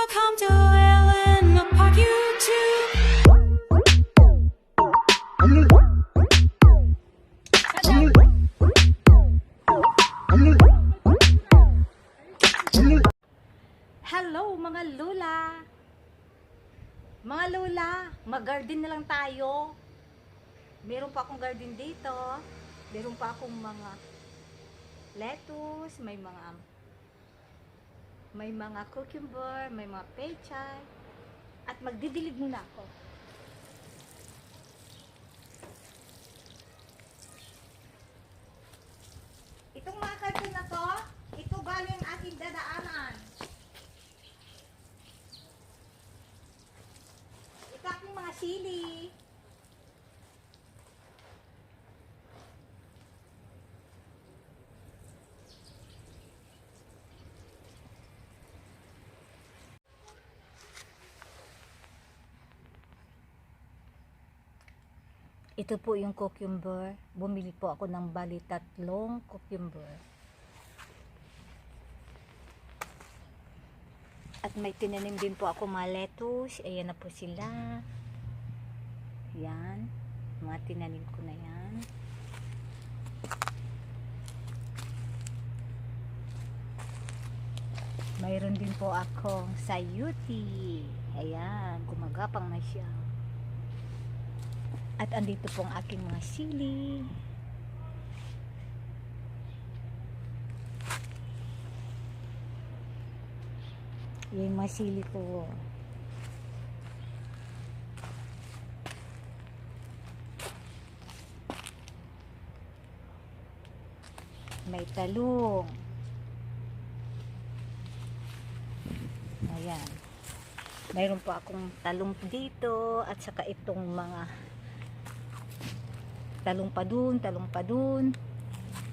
Welcome to Ellen Park YouTube. Hello mga lola! Mga lola, mag-garden na lang tayo. Meron pa akong garden dito. Meron pa akong mga lettuce, may mga cucumber, may mga pechay. At magdidilig muna ako. Itong mga karton na to, ito bali ang aking dadaanan. Ito aking mga sili. Ito po yung cucumber. Bumili po ako ng bali 3 cucumber. At may tinanim din po ako mga lettuce. Ayan na po sila. Yan. Mga tinanim ko na yan. Mayroon din po akong sayuti. Ayan. Gumagapang na siya. At andito po ang aking mga sili. Yung mga sili ko. May talong. Ayan. Mayroon po akong talong dito at saka itong mga talong pa dun.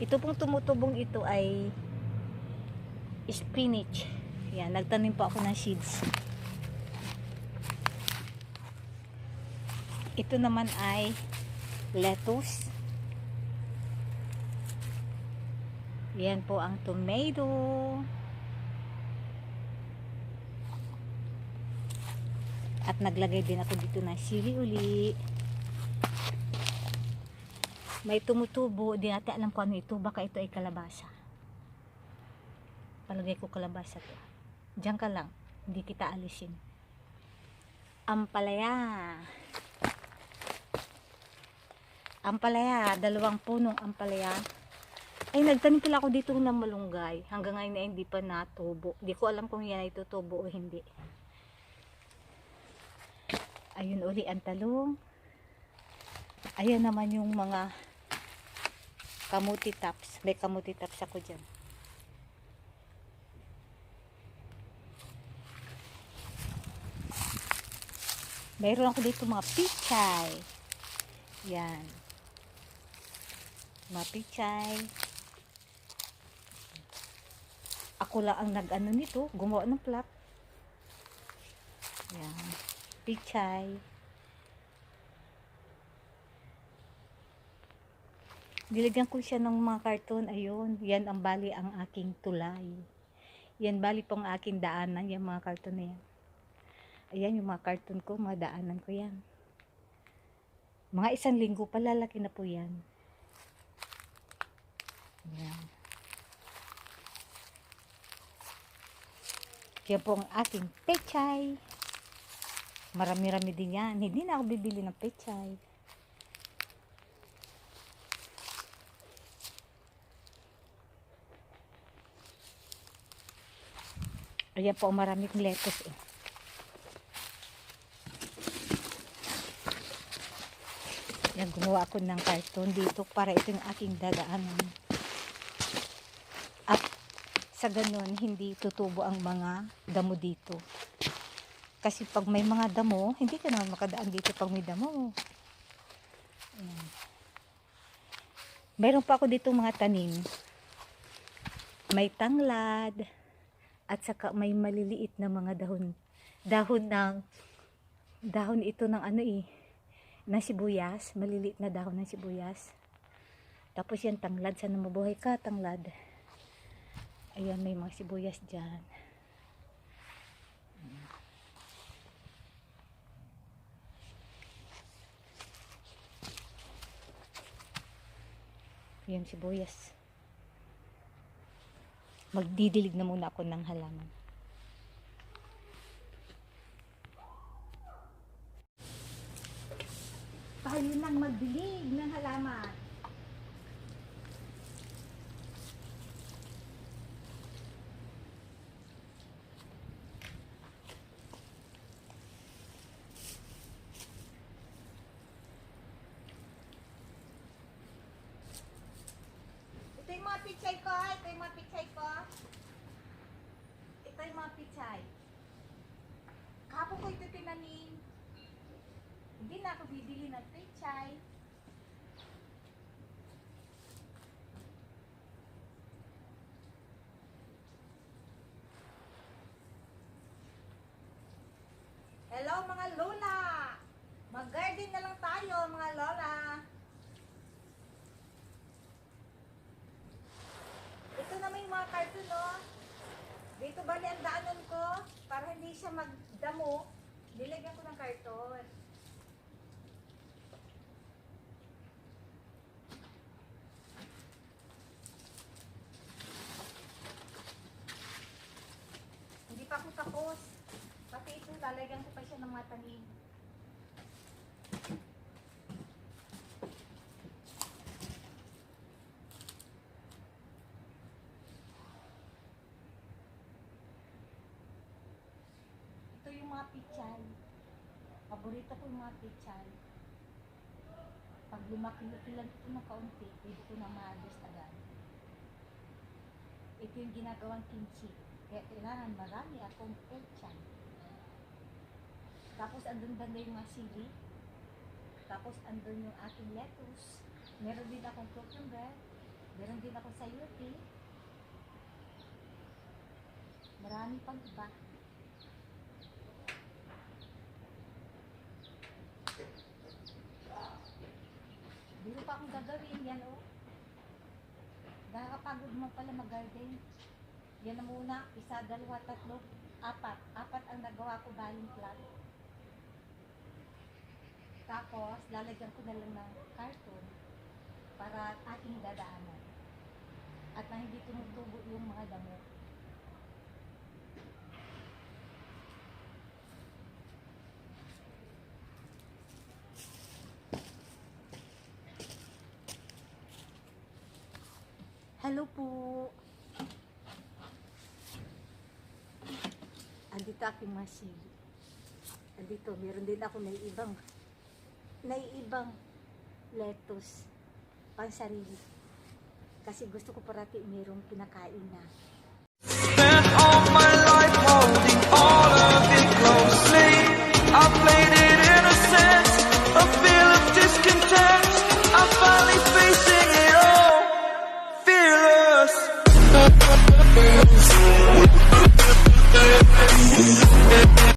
Ito pong tumutubong ito ay spinach. Yan, nagtanim po ako ng seeds. Ito naman ay lettuce. Yan po ang tomato. At naglagay din ako dito ng sili uli. May tumutubo, di natin alam kung ano ito, baka ito ay kalabasa. Palagay ko kalabasa to. Diyan ka lang, hindi kita alisin. Ampalaya. Ampalaya, 2 punong ampalaya. Ay, nagtanim pala ako dito ng malunggay. Hanggang ngayon ay hindi pa natubo. Hindi ko alam kung yan ay tutubo o hindi. Ayun uli ang talong. Ayan naman yung mga kamuti tops. May kamuti tops ako dyan. Mayroon ako dito mga pichay. Yan. Mga pichay. Ako lang ang nag-ano nito. Gumawa ng plot. Yan. Pichay. Nilagyan ko siya ng mga karton. Ayun, yan ang bali ang aking tulay. Yan bali pong aking daanan, yung mga karton na yan. Ayan yung mga karton ko, mga daanan ko yan. Mga 1 linggo pa, lalaki na po yan. Yan. Yan po ang aking pechay. Marami-rami din yan. Hindi na ako bibili ng pechay. Ayan po, maraming lettuce eh. Yan, gumawa ako ng karton dito para ito yung aking dadaanan. At sa ganun, hindi tutubo ang mga damo dito. Kasi pag may mga damo, hindi ka naman makadaan dito pag may damo. Ayan. Meron pa ako dito mga tanim. May tanglad. At saka may maliliit na mga dahon ito ng ano eh, ng sibuyas, maliliit na dahon ng sibuyas. Tapos yan tanglad, sana mabuhay ka tanglad. Ayan, may mga sibuyas dyan. Yan sibuyas. Magdidilig na muna ako ng halaman. Tayo nang magdilig ng halaman. Ito yung mga pichay ko. Ito yung mga pichay ko. Ito yung mga pichay. Kahapon ko ito tinanim. Hindi na ako bibili ng pichay. Hello mga lola! Mag-garden na lang tayo mga lola. Ito naman yung mga carton, oh. Dito bali ang daanan ko para hindi siya magdamo. Nilagyan ko ng karton. Hindi pa ako tapos. Pati ito, lalagyan ko pa siya ng mga tanim. Ito yung mga pichay. Paborito ko yung mga pichay. Pag lumaki-laki lang ito ng kaunti, pwede ko na maalis agad. Ito yung ginagawang kimchi. Kaya kailangan marami akong pechay. Tapos andun banda yung mga sili. Tapos andun yung aking lettuce. Meron din akong cucumber. Meron din akong sayote. Marami pang iba. Biro pa akong gagawin. Yan, oh. Nakakapagod mo pala mag-garden. Yan na muna. 1, 2, 3, 4. 4 ang nagawa ko baling plant. Tapos, lalagyan ko na lang ng karton para ating dadaanan. At na hindi tumutubo yung mga damo. Hello po! Andito aking mga sili. Andito, meron din ako naiibang lettuce pang sarili. Kasi gusto ko parati mayroong kinakain na.